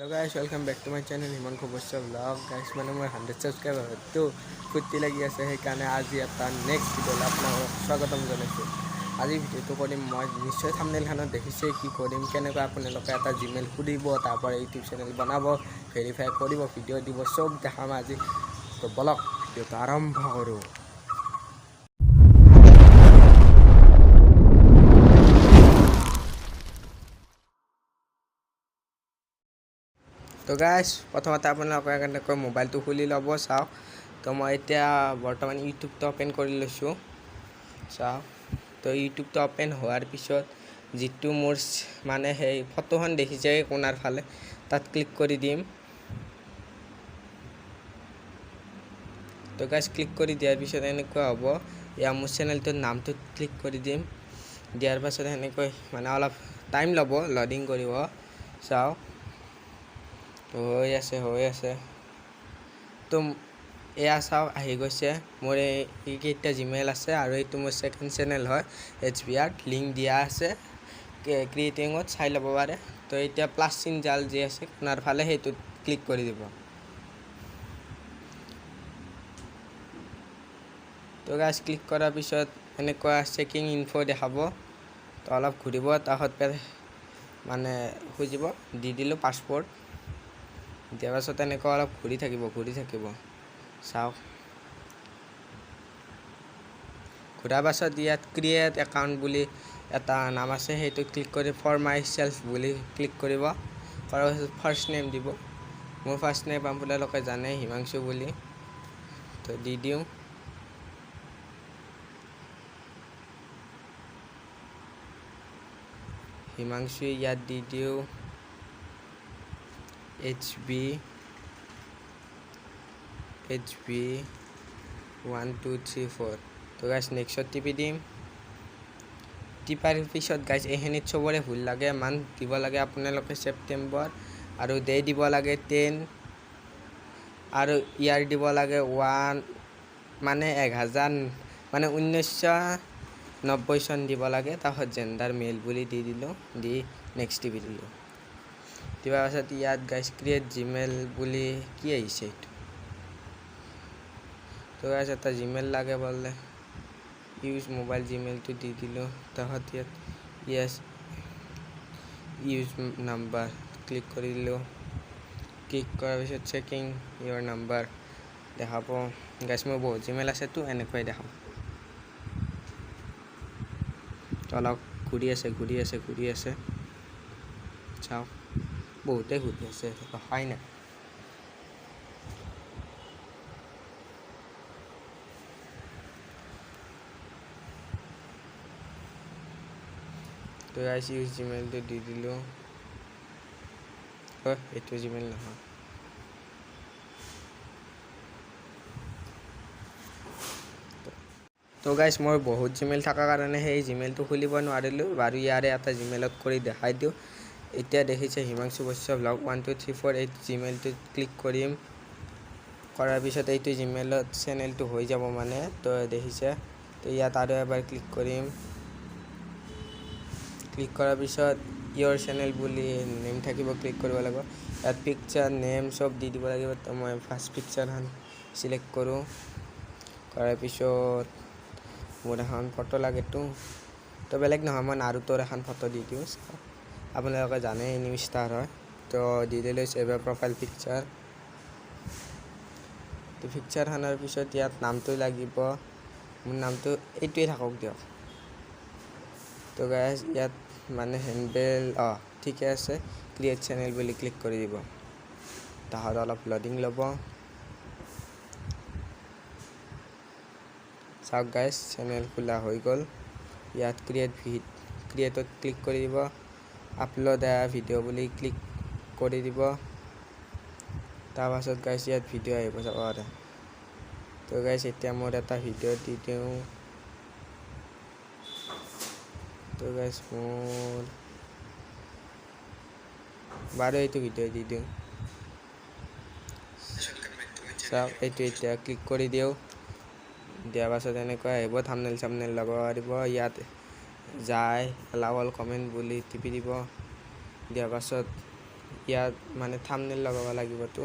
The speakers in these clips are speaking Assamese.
Hello guys, welcome back to my channel Himanshu Bashya vlog. Guys, মানে মই 100 সাবস্ক্রাইবার তো ফুটি লাগি আছে সেইকাৰণে আজি এটা নেক্সট ভিডিঅ'লৈ আপোনালোকক স্বাগতম জনাইছোঁ। আজি ভিডিঅ'টো কৰিম মই নিশ্চয় থাম্বনেইলখনত দেখিছে কি কৰিম কেনেকৈ আপোনালোকে এটা জিমেইল খুলিব তাৰপৰা ইউটিউব চেনেল বনাব ভেৰিফাই কৰিব ভিডিঅ' দিব চব দেখাম আজি। তো বলক ভিডিঅ'টো আৰম্ভ কৰোঁ। তো গাইজ প্ৰথমতে আপোনালোকে কেনেকৈ মোবাইলটো খুলি ল'ব চাওক। তো মই এতিয়া বৰ্তমান ইউটিউবটো অ'পেন কৰি লৈছোঁ চাওক। তো ইউটিউবটো অ'পেন হোৱাৰ পিছত যিটো মোৰ মানে সেই ফটোখন দেখিছে কোণাৰ ফালে তাত ক্লিক কৰি দিম। তো গাইজ ক্লিক কৰি দিয়াৰ পিছত এনেকুৱা হ'ব, এয়া মোৰ চেনেলটোৰ নামটোত ক্লিক কৰি দিম। দিয়াৰ পাছত এনেকৈ মানে অলপ টাইম ল'ব লডিং কৰিব চাওক। হৈ আছে তো এয়া চাওক আহি গৈছে। মোৰ এইকেইটা জিমেইল আছে আৰু এইটো মোৰ ছেকেণ্ড চেনেল হয় HBR লিংক দিয়া আছে ক্ৰিয়েটিঙত চাই ল'ব পাৰে। তো এতিয়া প্লাছ চিন জাল যি আছে আপোনাৰ ফালে সেইটোত ক্লিক কৰি দিব। তো গাইজ ক্লিক কৰাৰ পিছত এনেকুৱা চেকিং ইনফো দেখাব। তো অলপ ঘূৰিব তাহত মানে খুজিব দি দিলোঁ পাছপৰ্ট। দিয়াৰ পাছত এনেকুৱা অলপ ঘূৰি থাকিব চাওক। ঘূৰাৰ পাছত ইয়াত ক্ৰিয়েট একাউণ্ট বুলি এটা নাম আছে সেইটো ক্লিক কৰি ফৰ মাই চেল্ফ বুলি ক্লিক কৰিব। কৰাৰ পাছত ফাৰ্ষ্ট নেম দিব। মোৰ ফাৰ্ষ্ট নেম আপোনালোকে জানে হিমাংশু বুলি। তো দি দিওঁ। হিমাংশু ইয়াত দি দিওঁ HB 1 2 3 4। তো গাইজ নেক্সট টিপি দিম। টিপাৰ পিছত গাইজ এইখিনিত চবৰে ভুল লাগে। মান্থ দিব লাগে আপোনালোকে ছেপ্টেম্বৰ আৰু ডে দিব লাগে 10 আৰু ইয়াৰ দিব লাগে 1 মানে 1990 চন দিব লাগে। তাৰপিছত জেণ্ডাৰ মেল বুলি দি দিলোঁ, দি নেক্সট টিপি দিলোঁ। দিয়াৰ পাছত ইয়াত গাইজ ক্ৰিয়েট জিমেইল বুলি কি আহিছে এইটো। তো গাইজ এটা জিমেইল লাগে বোলে, ইউজ মোবাইল জিমেইলটো দি দিলোঁ। তাহত ইয়াত ইয়েছ ইউজ নাম্বাৰ ক্লিক কৰি দিলোঁ। ক্লিক কৰাৰ পিছত চেকিং ইয়ৰ নাম্বাৰ দেখাব। গাইজ মোৰ বহুত জিমেইল আছেতো এনেকুৱাই দেখাম। তো অলপ ঘূৰি আছে চাওক, বহুতেই ঘূৰি আছে ৰখাই নাই। তো গাইজ ইউজ জিমেইলটো দি দিলোঁ। এইটো জিমেইল নহয়। তো গাইজ মোৰ বহুত জিমেইল থকাৰ কাৰণে সেই জিমেইলটো খুলিব নোৱাৰিলোঁ বাৰু। ইয়াৰে এটা জিমেইলত কৰি দেখাই দিওঁ। এতিয়া দেখিছে হিমাংশু বৈশ্য ব্লগ 1 2 3 4 এই জিমেইলটোত ক্লিক কৰিম। কৰাৰ পিছত এইটো জিমেইলত চেনেলটো হৈ যাব মানে। তো দেখিছে, তো ইয়াত আৰু এবাৰ ক্লিক কৰিম। ক্লিক কৰাৰ পিছত ইয়ৰ চেনেল বুলি নেম থাকিব, ক্লিক কৰিব লাগিব। ইয়াত পিকচাৰ নেম চব দি দিব লাগিব। তো মই ফাৰ্ষ্ট পিকচাৰখন চিলেক্ট কৰোঁ। কৰাৰ পিছত মোৰ এখন ফটো লাগেতো, তো বেলেগ নহয় মই নাৰুতৰ এখন ফটো দি দিওঁ। আপোনালোকে জানে এনিমি ষ্টাৰ হয়। তো দি দিলোঁ ছেভ প্ৰফাইল পিকচাৰ। তো পিকচাৰখনৰ পিছত ইয়াত নামটো লাগিব। মোৰ নামটো এইটোৱে থাকক দিয়ক। তো গাইজ ইয়াত মানে হেণ্ডেল ঠিকে আছে, ক্ৰিয়েট চেনেল বুলি ক্লিক কৰি দিব। তাহত অলপ লডিং ল'ব চাওক। গাইজ চেনেল খোলা হৈ গ'ল। ইয়াত ক্ৰিয়েটত ক্লিক কৰি দিব। আপলোড এ ভিডিঅ' বুলি ক্লিক কৰি দিব। তাৰপাছত গাইজ ইয়াত ভিডিঅ' আহিব চাব পাৰে। তো গাইজ এতিয়া মোৰ এটা ভিডিঅ' দি দিওঁ। তো গাইজ মোৰ বাৰু এইটো ভিডিঅ' দি দিওঁ চাওক। এইটো এতিয়া ক্লিক কৰি দিওঁ। দিয়াৰ পাছত এনেকুৱা আহিব, থাম্বনেইল ল'ব পাৰিব। ইয়াত যায় এলাউ অল কমেণ্ট বুলি টিপি দিব। দিয়াৰ পাছত ইয়াত মানে থাম্বনেল লগাব লাগিবতো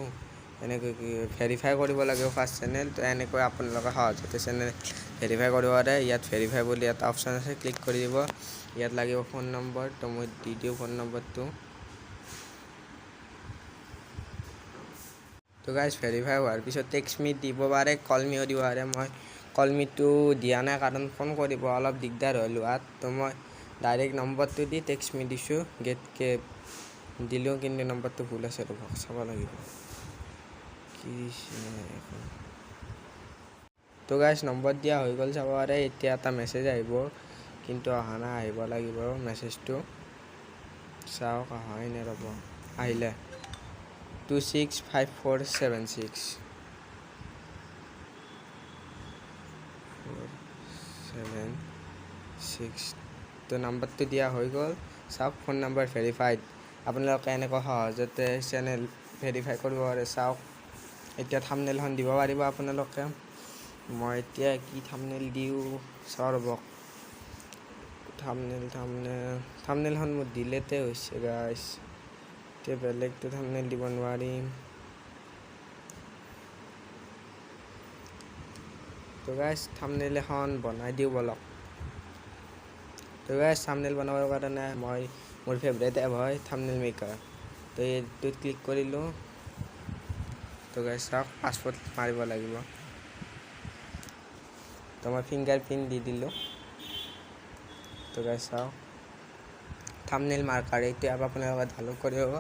এনেকৈ ভেৰিফাই কৰিব লাগিব ফাৰ্ষ্ট চেনেল। তো এনেকৈ আপোনালোকে সহজতে চেনেল ভেৰিফাই কৰিব পাৰে। ইয়াত ভেৰিফাই বুলি এটা অপশ্যন আছে, ক্লিক কৰি দিব। ইয়াত লাগিব ফোন নম্বৰ, তো মই দি দিওঁ ফোন নম্বৰটো। তো গাইজ ভেৰিফাই হোৱাৰ পিছত টেক্সট মি দিব পাৰে, কল মিও দিব পাৰে। মই কল মিটো দিয়া নাই কাৰণ ফোন কৰিব অলপ দিগদাৰ হয় লোৱাত। তো মই ডাইৰেক্ট নম্বৰটো দি টেক্সট মি দিছোঁ, গেটকে দিলোঁ, কিন্তু নম্বৰটো ভুল আছে, ৰ'ব চাব লাগিব কি এখন। তো গাইজ নম্বৰ দিয়া হৈ গ'ল, চাব পাৰে। এতিয়া এটা মেছেজ আহিব, কিন্তু অহা নাই, আহিব লাগিব মেছেজটো। চাওক অহাই নাই, ৰ'ব আহিলে 265476 তো নম্বৰটো দিয়া হৈ গ'ল। চাওক ফোন নম্বৰ ভেৰিফাইড। আপোনালোকে এনেকৈ সহজতে চেনেল ভেৰিফাই কৰিব পাৰে। চাওক এতিয়া থাম্বনেলখন দিব পাৰিব আপোনালোকে। মই এতিয়া কি থাম্বনেল দিওঁ চাওঁ ৰ'ব। থাম্বনেলখন মোৰ ডিলেটে হৈছে গাইজ। এতিয়া বেলেগটো থাম্বনেল দিব নোৱাৰিম। তো গাইজ থাম্বনেল এখন বনাই দিওঁ বলক। তো গাইজ থাম্বনেল বনাবৰ কাৰণে মই মোৰ ফেভৰেট এপ হয় থাম্বনেল মেকাৰ। তো এইটোত ক্লিক কৰিলোঁ। তো গাইজ চাওক পাছপৰ্ট মাৰিব লাগিব। তো মই ফিংগাৰ প্ৰিণ্ট দি দিলোঁ। তো গাইজ চাওক থাম্বনেল মাৰ্কাৰ, এইটো এপ আপোনালোকে ডাউনলোড কৰিব,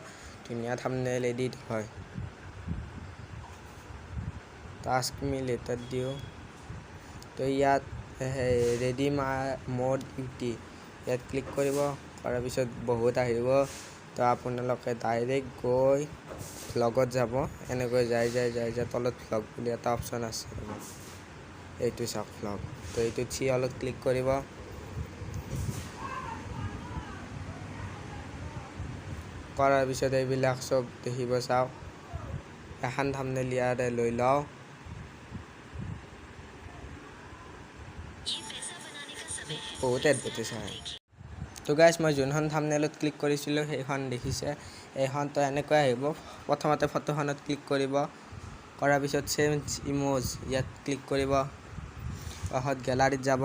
ধুনীয়া থাম্বনেল এডিট হয়। টাস্ক মি লেটাৰ দিওঁ। তো ইয়াত ৰেডি মোড ইউটি ইয়াত ক্লিক কৰিব, কৰাৰ পিছত বহুত আহিব। তো আপোনালোকে ডাইৰেক্ট গৈ ভ্লগত যাব, এনেকৈ যাই তলত ভ্লগ বুলি এটা অপশ্যন আছে, এইটো চাওক ভ্লগ। তো এইটোত অলপ ক্লিক কৰিব। কৰাৰ পিছত এইবিলাক চব দেখিব। চাওক এখন থাম্বনেল ইয়াৰে লৈ লওঁ। বহুত এডভাৰটাইজ হয়। তো গাইজ মই যোনখন থাম্বনেলত ক্লিক কৰিছিলোঁ সেইখন দেখিছে। এইখন তো এনেকৈ আহিব। প্ৰথমতে ফটোখনত ক্লিক কৰিব, কৰাৰ পিছত চেঞ্জ ইম'জ ইয়াত ক্লিক কৰিব। কাষত গেলাৰীত যাব,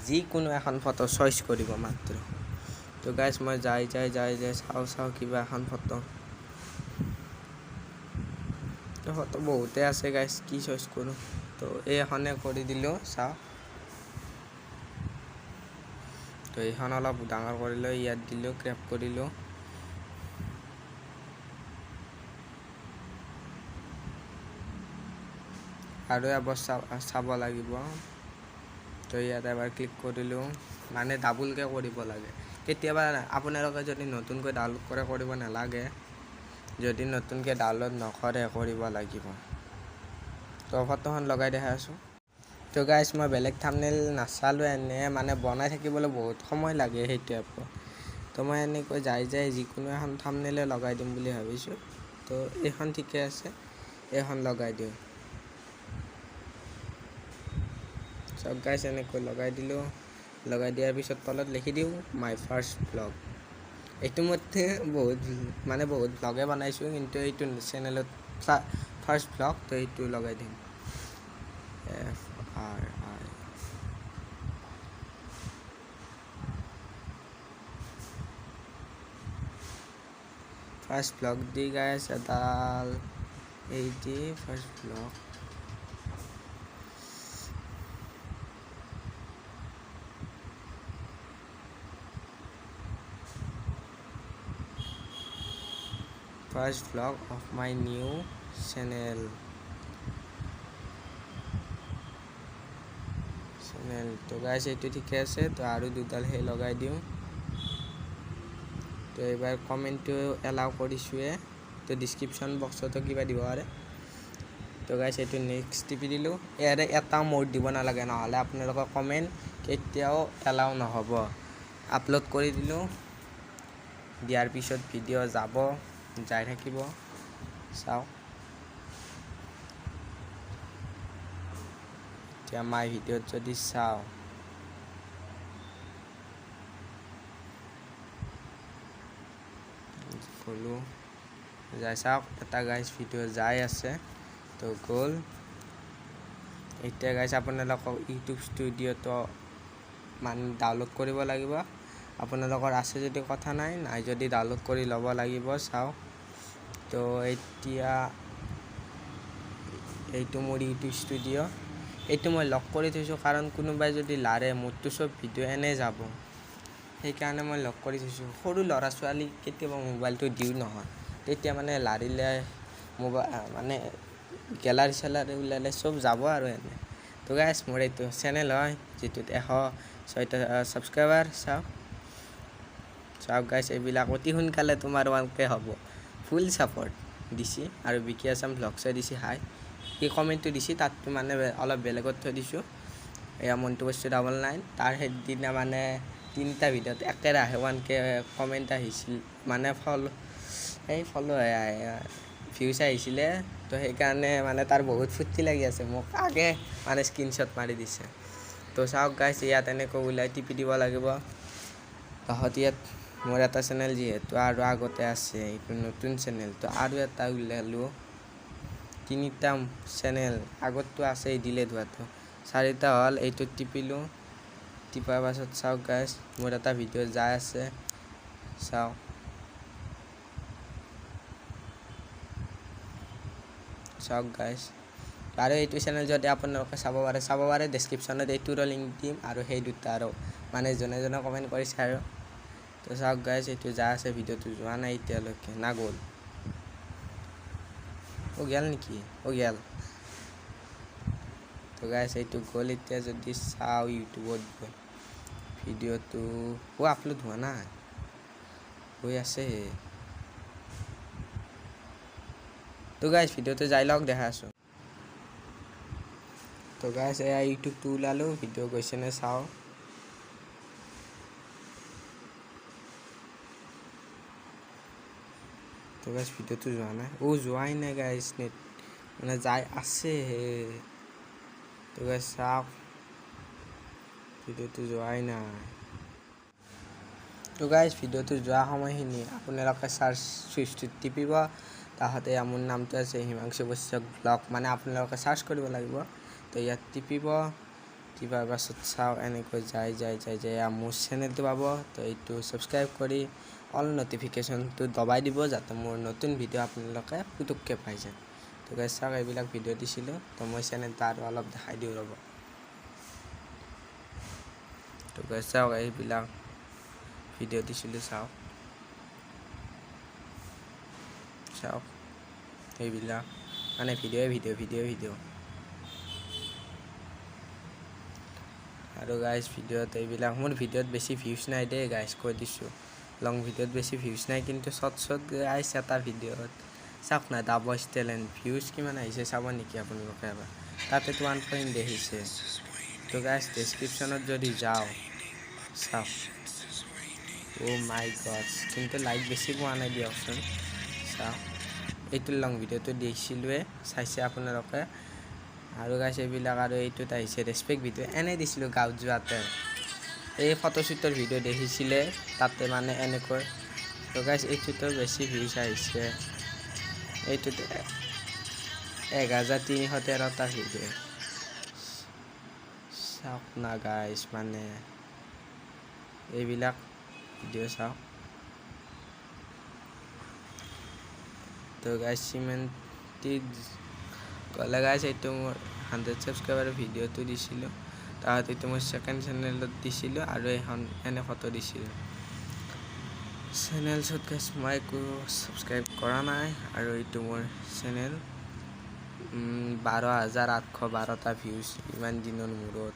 যিকোনো এখন ফটো চইচ কৰিব মাত্ৰ। তো গাইজ মই যাই চাওঁ কিবা এখন ফটো। তো ফটো বহুতে আছে গাইজ, কি চইচ কৰোঁ। তো এইখনে কৰি দিলোঁ। চাওক তো এইখন অলপ ডাঙৰ কৰিলোঁ, ইয়াত দিলোঁ, ক্ৰেপ কৰিলোঁ। আৰু এবাৰ চাব লাগিব। তো ইয়াত এবাৰ ক্লিক কৰিলোঁ, মানে ডাবুলকৈ কৰিব লাগে। কেতিয়াবা আপোনালোকে যদি নতুনকৈ ডাউনলোড কৰে কৰিব নালাগে, যদি নতুনকৈ ডাউনলোড নকৰে কৰিব লাগিব। তো ফটোখন লগাই দেখাই আছোঁ। তো গাইজ মই বেলেগ থাম্বনেল নাচালোঁ, এনে মানে বনাই থাকিবলৈ বহুত সময় লাগে সেইটো এপত। তো মই এনেকৈ যাই যিকোনো এখন থাম্বনেলে লগাই দিম বুলি ভাবিছোঁ। তো এইখন ঠিকে আছে, এইখন লগাই দিওঁ। চব গাইজ এনেকৈ লগাই দিলোঁ। লগাই দিয়াৰ পিছত তলত লিখি দিওঁ মাই ফাৰ্ষ্ট ব্লগ। এইটো মতে বহুত ব্লগে বনাইছোঁ, কিন্তু এইটো চেনেলত ফাৰ্ষ্ট ব্লগ। তো এইটো লগাই দিম FRI। ফাৰ্ষ্ট ব্লগ দি গাইজ এডাল এই the first blog. First vlog of my new channel. তো গাইজ এইটো ঠিকে আছে। তো আৰু দুডাল সেই লগাই দিওঁ। তো এইবাৰ কমেণ্টটো এলাউ কৰিছোঁৱে। তো ডিছক্ৰিপশ্যন বক্সতো কিবা দিব পাৰে। তো গাইজ এইটো নেক্সট টিপি দিলোঁ। ইয়াৰে এটাও মোড দিব নালাগে, নহ'লে আপোনালোকৰ কমেণ্ট কেতিয়াও এলাউ নহ'ব। আপলোড কৰি দিলোঁ। দিয়াৰ পিছত ভিডিঅ' যাই থাকিব। চাওক এতিয়া মাই ভিডিঅ'ত যদি চাওঁ, খোলোঁ যাই চাওক এটা গাইজ ভিডিঅ' যাই আছে তো গ'ল এতিয়া গাইজ আপোনালোকক ইউটিউব ষ্টুডিঅ'টো মানে ডাউনলোড কৰিব লাগিব আপোনালোকৰ আছে যদি কথা নাই যদি ডাউনলোড কৰি ল'ব লাগিব চাওক তো এতিয়া এইটো মোৰ ইউটিউব ষ্টুডিঅ' এইটো মই লক কৰি থৈছোঁ কাৰণ কোনোবাই যদি লাৰে মোৰতো চব ভিডিঅ' এনেই যাব সেইকাৰণে মই লক কৰি থৈছোঁ সৰু ল'ৰা ছোৱালী কেতিয়াবা মোবাইলটো দিওঁ নহয় তেতিয়া মানে লাৰিলে মোবাইল মানে গেলাৰী চেলাৰী ওলালে চব যাব আৰু এনে তো গাইজ মোৰ এইটো চেনেল হয় যিটোত 106টা ছাবস্ক্ৰাইবাৰ চাওক গাইজ এইবিলাক অতি সোনকালে তোমাৰ 1K হ'ব ফুল ছাপৰ্ট দিছে আৰু বিকি আছাম ভ্লগছে দিছে হাই এই কমেণ্টটো দিছে তাততো মানে অলপ বেলেগত থৈ দিছোঁ এয়া মণ্টু বস্তু 99 তাৰ সেইদিনা মানে 3টা ভিডিঅ'ত একেৰাহে 1K কমেণ্ট আহিছিল মানে ফলো ভিউজ আহিছিলে তো সেইকাৰণে মানে তাৰ বহুত ফূৰ্তি লাগি আছে মোক আগে মানে স্ক্ৰীনশ্বট মাৰি দিছে তো চাওক গাইজ ইয়াত এনেকৈ ওলাই টিপি দিব লাগিব তহঁত ইয়াত মোৰ এটা চেনেল যিহেতু আৰু আগতে আছে এইটো নতুন চেনেল তো আৰু এটা ওলালোঁ 3টা চেনেল আগততো আছে ডিলেট হোৱাটো 4টা হ'ল এইটোত টিপিলোঁ টিপাৰ পাছত চাওক গাইজ মোৰ এটা ভিডিঅ' যাই আছে চাওক গাইজ আৰু এইটো চেনেল যদি আপোনালোকে চাব পাৰে ডেছক্ৰিপশ্যনত এইটোৰো লিংক দিম আৰু সেই দুটা আৰু মানে যোনে কমেণ্ট কৰিছে আৰু তো চাওক গাইজ এইটো যাই আছে ভিডিঅ'টো যোৱা নাই এতিয়ালৈকে না গ'ল গেল নেকি গেল তো গাইজ এইটো গ'ল এতিয়া যদি চাওঁ ইউটিউবত গৈ ভিডিঅ'টো আপলোড হোৱা নাই হৈ আছে তো গাইজ ভিডিঅ'টো যাই লওক দেখা আছোঁ তো গাইজ এয়া ইউটিউবটো ওলালোঁ ভিডিঅ' গৈছেনে চাওঁ তো গাইজ ভিডিঅ'টো যোৱা নাই যোৱাই নাই গাইজ নেট মানে যাই আছে তো গাইজ চাওক ভিডিঅ'টো যোৱাই নাই তো গাইজ ভিডিঅ'টো যোৱা সময়খিনি আপোনালোকে চাৰ্চ চুইচটোত টিপিব তাহাঁতে মোৰ নামটো আছে হিমাংশু বৈশ্যক ব্লগ মানে আপোনালোকে চাৰ্চ কৰিব লাগিব তো ইয়াত টিপাৰ পাছত চাওক এনেকৈ যাই মোৰ চেনেলটো পাব তো এইটো ছাবস্ক্ৰাইব কৰি অল নটিফিকেশ্যনটো দবাই দিব যাতে মোৰ নতুন ভিডিঅ' আপোনালোকে পুতুককৈ পাই যায় তো গাইজ চাওক এইবিলাক ভিডিঅ' দিছিলোঁ তো মই চেনেলটো আৰু অলপ দেখাই দিওঁ ৰ'ব তো গাইজ চাওক এইবিলাক ভিডিঅ' দিছিলোঁ চাওক এইবিলাক মানে ভিডিঅ' আৰু গাইজ ভিডিঅ'ত এইবিলাক মোৰ ভিডিঅ'ত বেছি ভিউজ নাই দেই গাইজ কৈ দিছোঁ লং ভিডিঅ'ত বেছি ভিউজ নাই কিন্তু শ্বৰ্টছত গাইজ এটা ভিডিঅ'ত চাওক না দা বইজ টেলেণ্ট ভিউজ কিমান আহিছে চাব নেকি আপোনালোকে এবাৰ তাতেতো 1 দেখিছে তো গাইজ ডেছক্ৰিপশ্যনত যদি যাওঁ চাওক মাই গড কিন্তু লাইক বেছি পোৱা নাই দিয়কচোন চাওক এইটো লং ভিডিঅ'টো দিছিলোঁৱে চাইছে আপোনালোকে আৰু গাইজ এইবিলাক আৰু এইটোত আহিছে ৰেছপেক্ট ভিডিঅ' এনেই দিছিলোঁ গাঁৱত যোৱাতে এই ফটোশ্বুটৰ ভিডিঅ' দেখিছিলে তাতে মানে এনেকৈ তো গাইজ এইটোতো বেছি ভিউজ আহিছে এইটোত 1313টা ভিডিঅ' চাওক না গাইজ মানে এইবিলাক ভিডিঅ' চাওক তো গাইজ সিমানটি গ'লে গাইজ এইটো মোৰ 100 ছাবস্ক্ৰাইবাৰৰ ভিডিঅ'টো দিছিলোঁ তাত এইটো মই ছেকেণ্ড চেনেলত দিছিলোঁ আৰু এখন এনে ফটো দিছিলোঁ চেনেলছত গাইজ মই একো ছাবস্ক্ৰাইব কৰা নাই আৰু এইটো মোৰ চেনেল 12,812টা ভিউজ ইমান দিনৰ মূৰত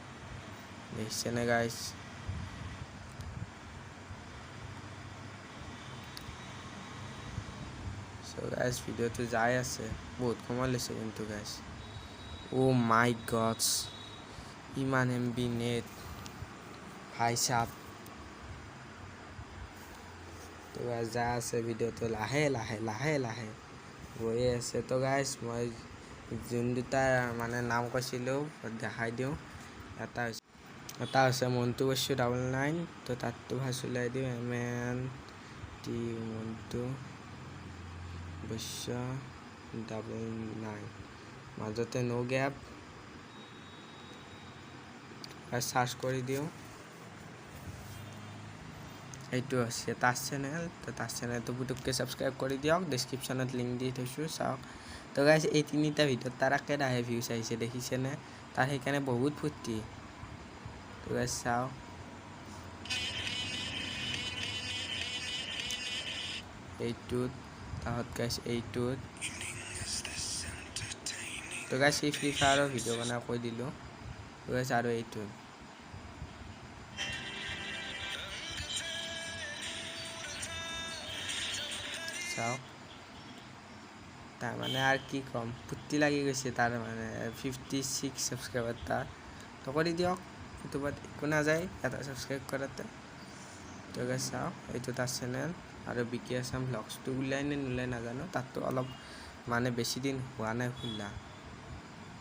দেখিছেনে গাইজ তো গাইজ ভিডিঅ'টো যাই আছে বহুত সময় লৈছে কিন্তু গাইজ মাই গড ইমান MB নেট ভাই চাপ তো গাইজ যাই আছে ভিডিঅ'টো লাহে গৈয়ে আছে তো গাইজ মই যোন দুটা মানে নাম কৈছিলোঁ দেখাই দিওঁ এটা হৈছে মণ্টু বৈশ্য 99 তো তাততো ভাজ ওলাই দিওঁ MNT মণ্টু 99 মাজতে নো গ্যাপ আর সার্চ করে দিও এইটো আছে তার চ্যানেল তো তার চ্যানেল তো পুটুককে সাবস্ক্রাইব করে দিয়ক ডেসক্রিপশনত লিংক দি থৈছো চাওক তো গাইজ এই তিনিটা ভিডিওত তাৰ কেইটাহে ভিউজ আহিছে দেখিছেনে তাৰ সেইকাৰণে বহুত ফূৰ্তি তো গাইজ চাওক এইটোত তাহত গাইজ এইটোত তো গাইজ এই ফ্ৰী ফায়াৰৰ ভিডিঅ' বনাই কৈ দিলোঁ তো গাইজ আৰু এইটোত চাওক তাৰ মানে আৰু কি ক'ম ফূৰ্তি লাগি গৈছে তাৰ মানে 56 ছাবস্ক্ৰাইবাৰ তাৰ তো কৰি দিয়ক ইউটিউবত একো নাযায় এটা ছাবস্ক্ৰাইব কৰাতে তো গাইজ চাওক এইটো তাৰ চেনেল আৰু বিকি আছাম ভ্লগছটো ওলাই নে নোলাই নাজানো তাততো অলপ মানে বেছি দিন হোৱা নাই খোলা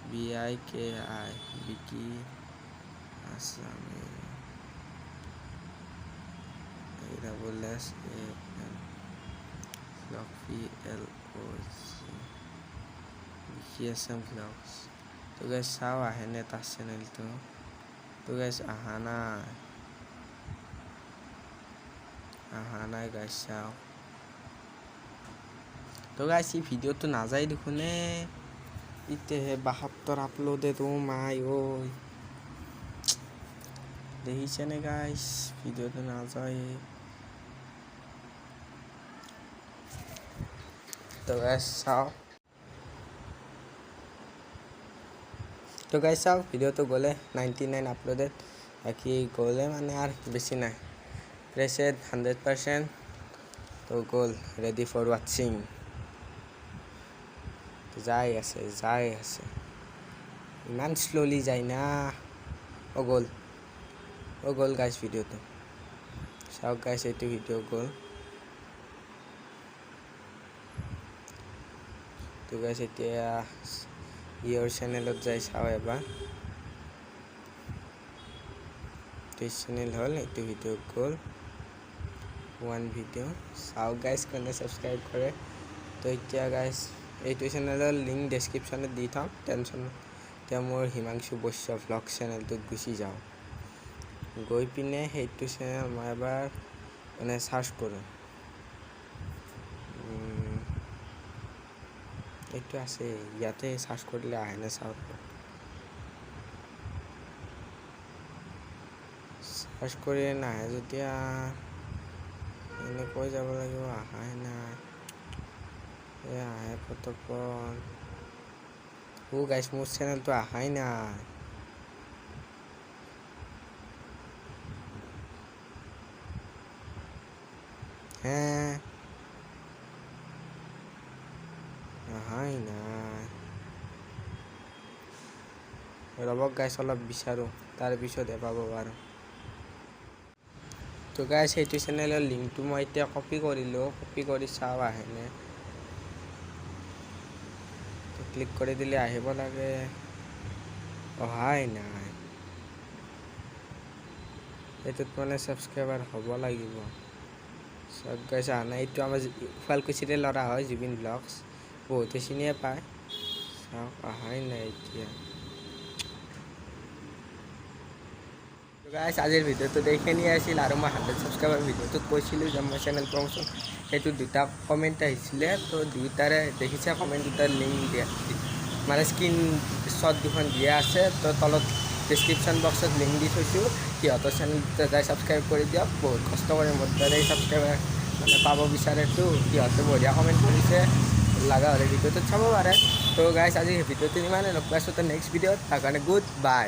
BIKI বিকি আছাম বিকি আছাম ভ্লগছ তো গাইজ চাও আহেনে তাৰ চেনেলটো তো গাইজ অহা নাই গাইজ চাও তো গাইজ এই ভিডিওটো নাযায় দেখোনে ইতেহে 72 আপলোডে তো মাই ঐ দেখিছেনে গাইজ ভিডিওটো নাযায় তো গাইজ চাও তো গাইজ চাও ভিডিওটো গ'লে 99 আপলোডেড বাকি গ'লে মানে আর বেশি নাই প্রেসেড 100% তো গ'ল রেডি ফর ওয়াচিং যাই আছে ইমান স্লোলি যায় না ও গ'ল গাইজ ভিডিওটো চাওক গাইজ এইটো ভিডিও গ'ল তো গাইজ এতিয়া ইয়ৰ চেনেলত যাই চাও এবাৰ এই চেনেল হল এইটো ভিডিও গ'ল ওয়ান ভিডিও চাও গাইজ কোনে সাবস্ক্রাইব কৰে তো এতিয়া গাইজ এইটো চেনেলৰ লিংক ডেসক্ৰিপশনত দি থম টেনশন এতিয়া মোৰ হিমাংশু বৈশ্য ভ্লগ চেনেলটোত গুচি যাওঁ গৈ পিনে সেইটো চেনেল মই এবাৰ মানে সাৰ্চ কৰোঁ এইটো আছে ইয়াতে সাৰ্চ কৰিলে আহে না চাওক সাৰ্চ কৰি নাহে যেতিয়া এনেকৈ যাব লাগিব আহাই নাই আহে কতক্ষণ ও গাইজ মোৰ চেনেলটো আহাই নাই আহাই নাই ৰ'বক গাইজ অলপ বিচাৰোঁ তাৰপিছতহে পাব পাৰোঁ তো গাইজ সেইটো চেনেলৰ লিংকটো মই এতিয়া কপি কৰিলোঁ কপি কৰি চাওঁ আহেনে তো ক্লিক কৰি দিলে আহিব লাগে অহাই নাই এইটোত মানে ছাবস্ক্ৰাইবাৰ হ'ব লাগিব চব গাইজ অহা নাই এইটো আমাৰ শুৱালকুছিৰে ল'ৰা হয় জুবিন ব্লগছ বহুতে চিনিয়ে পায় চাওক অহাই নাই এতিয়া গাইজ আজিৰ ভিডিঅ'টো এইখিনিয়ে আছিল আৰু মই 100 ছাবস্ক্ৰাইবাৰ ভিডিঅ'টোত কৈছিলোঁ যে মই চেনেল প্ৰমোশ্যন সেইটো দুটা কমেণ্ট আহিছিলে তো দুইটাৰে দেখিছে কমেণ্ট দুটাৰ লিংক দিয়া মানে স্ক্ৰীন শ্বট দুখন দিয়া আছে তো তলত ডেছক্ৰিপশ্যন বক্সত লিংক দি থৈছোঁ সিহঁতৰ চেনেল দুটা যাই ছাবস্ক্ৰাইব কৰি দিয়ক বহুত কষ্ট কৰি মোৰ দ্বাৰাই ছাবস্ক্ৰাইবাৰ মানে পাব বিচাৰেতো সিহঁতে বঢ়িয়া কমেণ্ট কৰিছে লগা হ'লে ভিডিঅ'টোত চাব পাৰে তো গাইজ আজি ভিডিঅ'টো ইমানে লগ পাইছোঁ তো নেক্সট ভিডিঅ'ত তাৰ কাৰণে গুড বাই